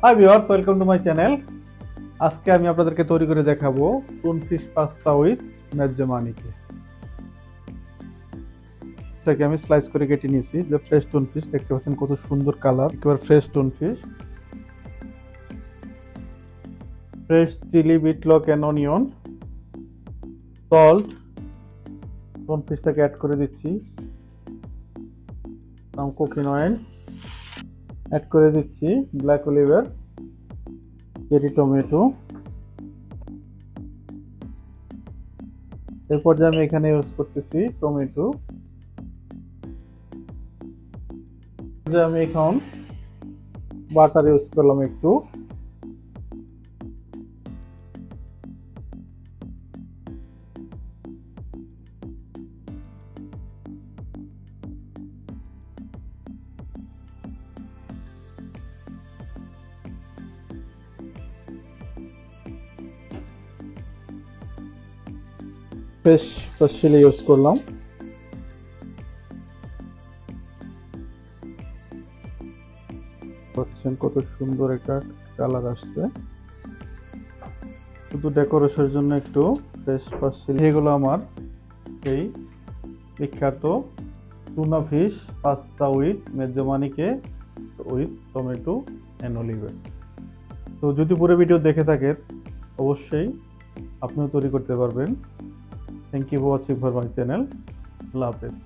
Hi viewers, welcome to my channel. আজকে আমি আপনাদেরকে তৈরি করে দেখাবো টুন ফিশ পাস্তা উইথ মেজ্জমানিকে। এটাকে আমি স্লাইস করে কেটে নিয়েছি। যে ফ্রেশ টুন ফিশ, দেখতে পাচ্ছেন কত সুন্দর কালার, একেবারে fresh tuna fish. Fresh chilli, বিটলক এন্ড অনিয়ন, সল্ট, টুন ফিশটাকে অ্যাড করে দিচ্ছি। কুকিং অয়েল অ্যাড করে দিচ্ছি, ব্ল্যাক অলিভের, চেরি টমেটো। এরপর যে আমি এখানে ইউজ করতেছি টমেটো। যে আমি এখন বাটার ইউজ করলাম একটু। ফ্রেশ চিলি ইউজ করলাম। দেখছেন কত সুন্দর একটা কালার আসছে। শুধু ডেকোরেশনের জন্য একটু ফ্রেশ চিলি। এগুলো আমার এই বিখ্যাত টুনা ফিশ পাস্তা উইথ মেজ্জমানিকে উইথ টমেটো অ্যান্ড অলিভের। তো যদি পুরো ভিডিও দেখে থাকেন, অবশ্যই আপনিও তৈরি করতে পারবেন। Thank you for watching for my channel. আল্লাহ হাফেজ।